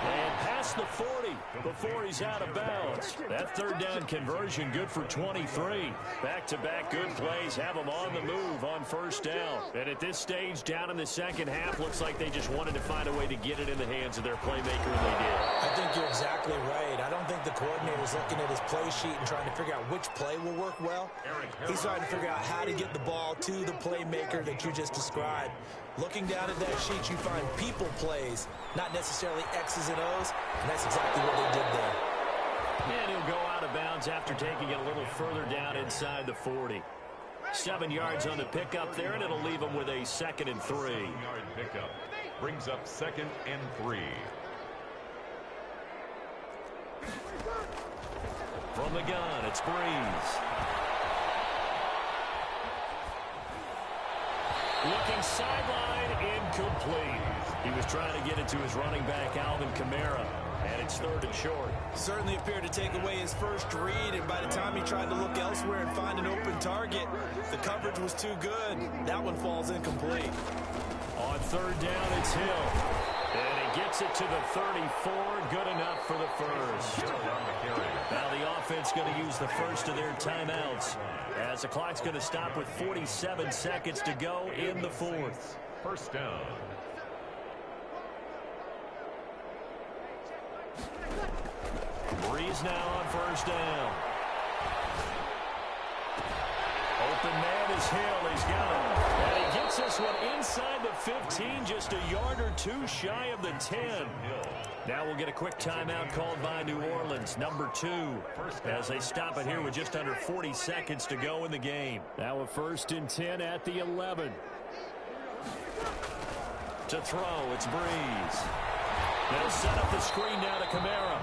And past the 40 before he's out of bounds. That third down conversion good for 23. Back-to-back good plays have them on the move on first down. And at this stage, down in the second half, looks like they just wanted to find a way to get it in the hands of their playmaker, and they did. I think you're exactly right. I don't think the coordinator's looking at his play sheet and trying to figure out which play will work well. He's trying to figure out how to get the ball to the playmaker that you just described. Looking down at that sheet, you find people plays, not necessarily X's and O's, and that's exactly what they did there. And he'll go out of bounds after taking it a little further down inside the 40. 7 yards on the pickup there, and it'll leave him with a 2nd and 3. 7-yard pickup brings up 2nd and 3. From the gun, it's Breeze. Looking sideline, incomplete. He was trying to get it to his running back, Alvin Kamara, and it's 3rd and short. Certainly appeared to take away his first read, and by the time he tried to look elsewhere and find an open target, the coverage was too good. That one falls incomplete. On third down, it's Hill. And he gets it to the 34, good enough for the first. Now the offense going to use the first of their timeouts, as the clock's going to stop with 47 seconds to go in the fourth. First down. Breeze now on first down. Open man is Hill. He's got it. And he gets this one inside the 15, just a yard or two shy of the 10. Now we'll get a quick timeout called by New Orleans, number 2, as they stop it here with just under 40 seconds to go in the game. Now a 1st and 10 at the 11. To throw, it's Breeze. They'll set up the screen now to Kamara.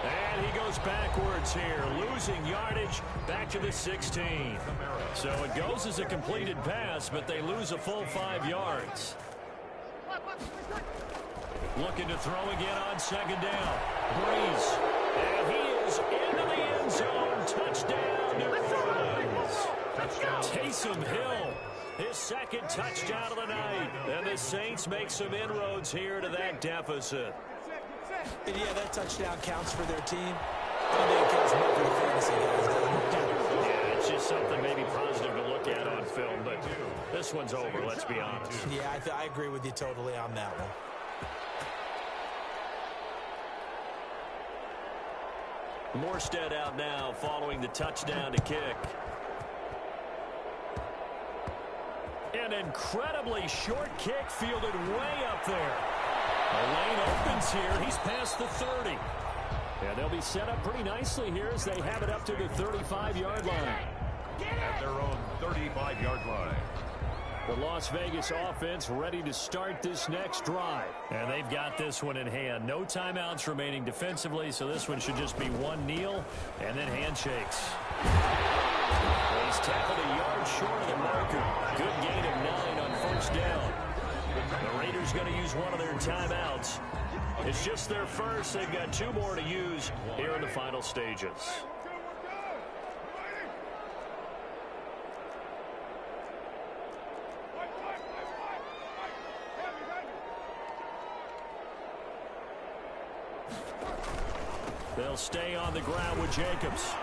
And he goes backwards here, losing yardage back to the 16. So it goes as a completed pass, but they lose a full 5 yards. Looking to throw again on second down. Breeze. And he is into the end zone. Touchdown, New Orleans. Taysom Hill, his 2nd touchdown of the night. And the Saints make some inroads here to that deficit. And yeah, that touchdown counts for their team. I think it counts more for the fantasy guys, doesn't it? Yeah, it's just something maybe positive to look at on film, but this one's over, let's be honest. Yeah, I agree with you totally on that one. Morstead out now following the touchdown to kick. An incredibly short kick fielded way up there. The lane opens here. He's past the 30. And they'll be set up pretty nicely here as they have it up to the 35-yard line. At their own 35-yard line. The Las Vegas offense ready to start this next drive. And they've got this one in hand. No timeouts remaining defensively, so this one should just be one kneel and then handshakes. He's tackled marker. Good gain of 9 on first down. The Raiders going to use one of their timeouts. It's just their first. They've got 2 more to use here in the final stages. They'll stay on the ground with Jacobs.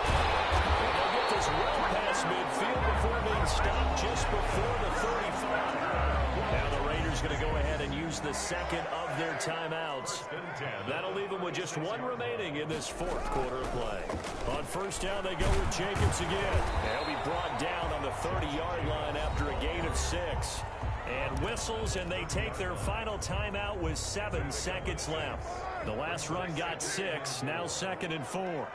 And they'll get this well past midfield before being stopped just before the 35. Now the Raiders going to go ahead and use the second of their timeouts. That'll leave them with just 1 remaining in this 4th quarter of play. On first down, they go with Jacobs again. They'll be brought down on the 30-yard line after a gain of 6. And whistles, and they take their final timeout with 7 seconds left. The last run got 6, now 2nd and 4.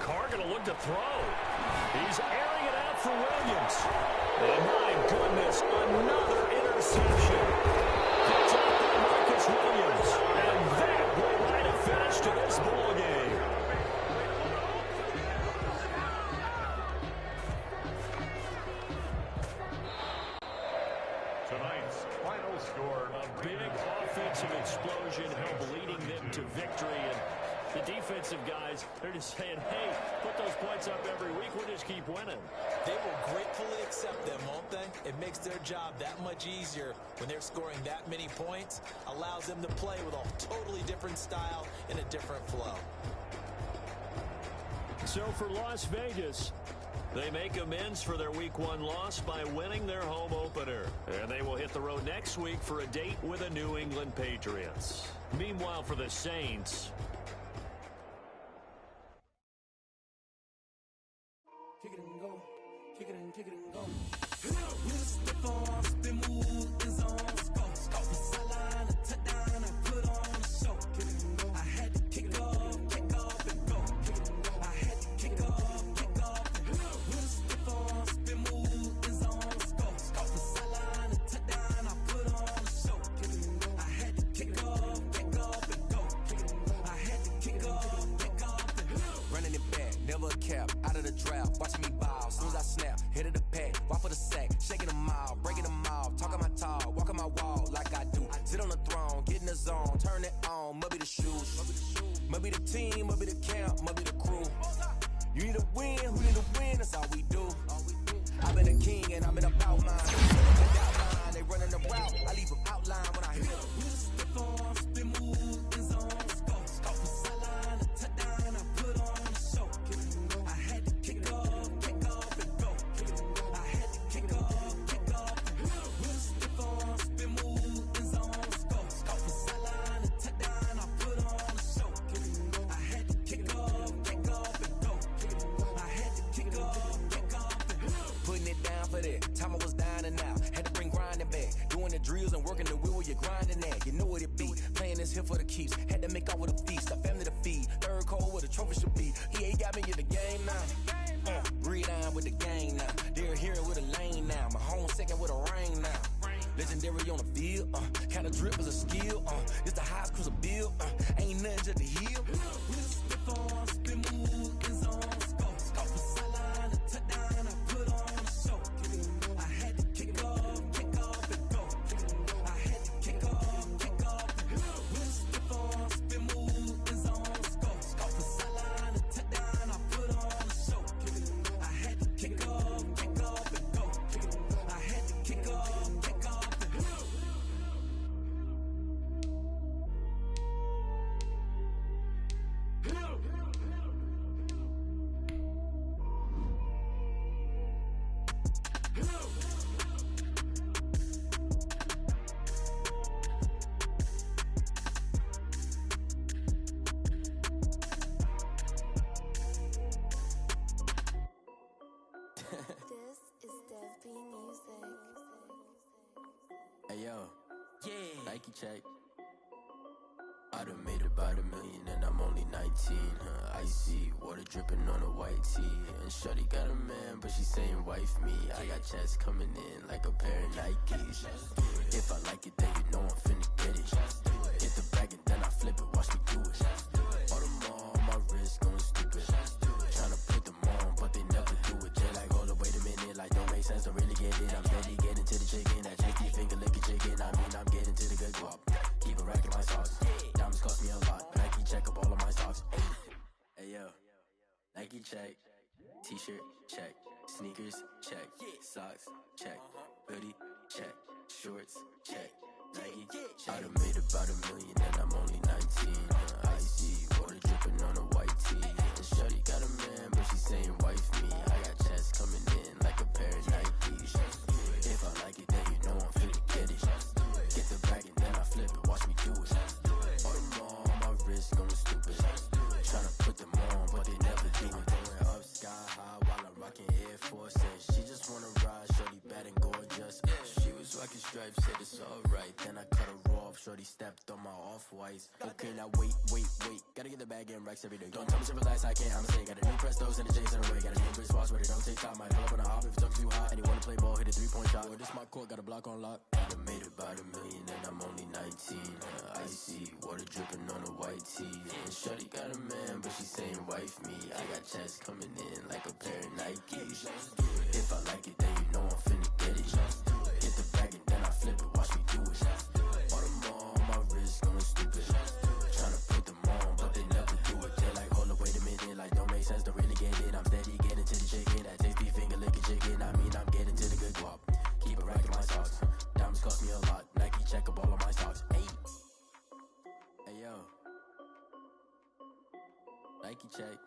Carr going to look to throw. He's airing it out for Williams. And my goodness, another interception. Picked up by Marcus Williams. And that will light a finish to this ball game. Tonight's final score. A big offensive explosion helped leading them to victory. And the defensive guys, they're just saying, hey, put those points up every week. We'll just keep winning. They will gratefully accept them, won't they? It makes their job that much easier when they're scoring that many points. Allows them to play with a totally different style and a different flow. So for Las Vegas, they make amends for their Week 1 loss by winning their home opener. And they will hit the road next week for a date with the New England Patriots. Meanwhile, for the Saints, kick it and go, kick it and go. With the form, spin move, is on, go. The sideline, a touchdown, I put on a show. Kick it and go. I had to kick off and go. Kick it and go. I had to kick off and go. With the form, spin move, is on, go. The sideline, a touchdown, I put on a show. Kick it and go. I had to kick off and go. Kick it and go. I had to kick off and go. Running it back, never a cap, out of the draft, watching me ball, soon as I snap, hit of the pack, walk for the sack, shaking them all, breaking them off, talking my talk, walking my wall like I do, sit on the throne, get in the zone, turn it on, must be the shoes, must be the team, must be the camp, must be the crew, you need a win, who need a win, that's all we do, I've been a king and I've been about mine, they running the route, I leave them outline when I hit them. Spin move is on, go. The sideline, a touchdown, I put on a show. Kick it and go. I had to kick off and go. Kick it and go. I had to kick off and go. With a stiff on, spin move is on, go. The sideline, a touchdown, I put on a show. Kick it and go. I had to kick off and go. Kick it and go. I had to kick off and go. Putting it down for that, time I was down and out, had to bring grinding back, doing the drills and working the wheel where you're grinding at, you know what it be, playing this here for the keeps, had to make out with a feast, a family to feed, third cold where the trophy should be, EA got me in the game now, read on with the gang now, they're here with a lane now, my home second with a rain now, legendary on the field, kind of drip is a skill, it's the highest cruiser bill, ain't nothing just the hill. Spin move is on, go. The sideline, a touchdown, I put on a show. Kick it and go. I had to kick off and go. Kick it and go. I had to kick off and go. With spin move is on, go. The sideline, a touchdown, I put on a show. Kick it and go. I had to kick off and go. Kick it and go. I had to kick off and go. This is Dev B Music. Hey yo, Nike check. I done made about $1 million and I'm only 19, huh? Icy, water dripping on a white tee. And shawty got a man, but she saying wife me. I got checks coming in like a pair of Nikes. If I like it, then you know I'm finna get it. Nike check, t-shirt check, sneakers check, socks check, hoodie check, shorts check, Nike check. I done made about $1 million and I'm only 19. Icy water dripping on a white tee. And shorty got a man, but she saying wife me. I got chest coming in like a pair of Nikes. If I like it, then you know I'm finna get it. Get the bag and then I flip it, watch me do it. All them on my wrist going stupid. Tryna put them on, but they never do it. Going up sky high while I'm rocking Air Force. And she just wanna ride, shorty bad and gorgeous. She was rocking stripes, said it's alright. Then I cut her off, shorty stepped on my off-whites. Okay, now wait. Gotta get the bag and racks every day. Don't tell me to relax, I can't, I'ma say. Got a new Prestos and a J's in a way. Got a new wristwatch, but it don't take time. Might pull up on a hop if it talks too hot. And you wanna play ball, hit a 3-point shot. Well, this my court, got a block on lock. I done made about $1 million and I'm only 19. Icy water dripping on a white tee. And shorty got a man, but she saying wife me. I got chest coming in like a pair of Nikes. If I like it, then you know I'm finna get it. Get the bag and then I flip it, watch me do it. All them on my wrist going stupid. Tryna put them on, but they never do it. They're like, hold up, wait a minute, like don't make sense to really get it. I'm steady getting to the chicken, that tasty finger licking chicken. I mean, I'm getting to the good guap. Keep it racking my socks. Diamonds cost me a lot. Nike check up all of my stocks. Hey yo, Nike check.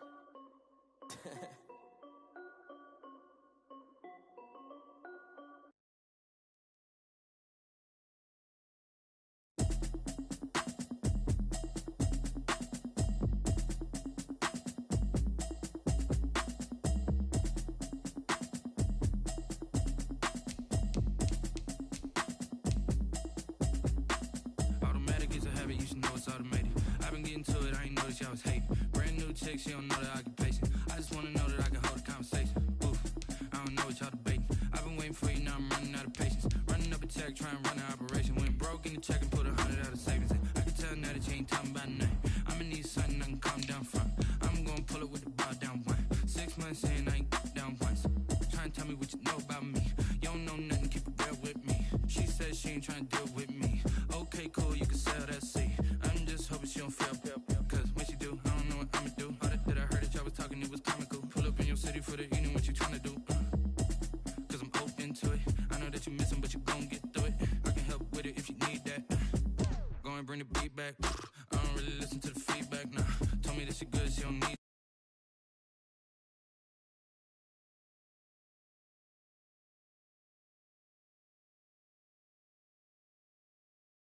Automatic is a habit, you should know it's automated. I've been getting to it, I ain't noticed y'all was hating. Brand new chick, she don't know the occupation. I just wanna know that I can hold a conversation. Oof, I don't know what y'all debating. I've been waiting for you, now I'm running out of patience. Running up a check, trying to run an operation. Went broke in the check and put 100 out of savings in. I can tell now that you ain't talking about nothing. I'ma need something I can calm down from. I'm gonna pull it with the bar down one. 6 months in, I ain't down once. Trying to tell me what you know about me. You don't know nothing, keep it real with me. She said she ain't trying to deal with me.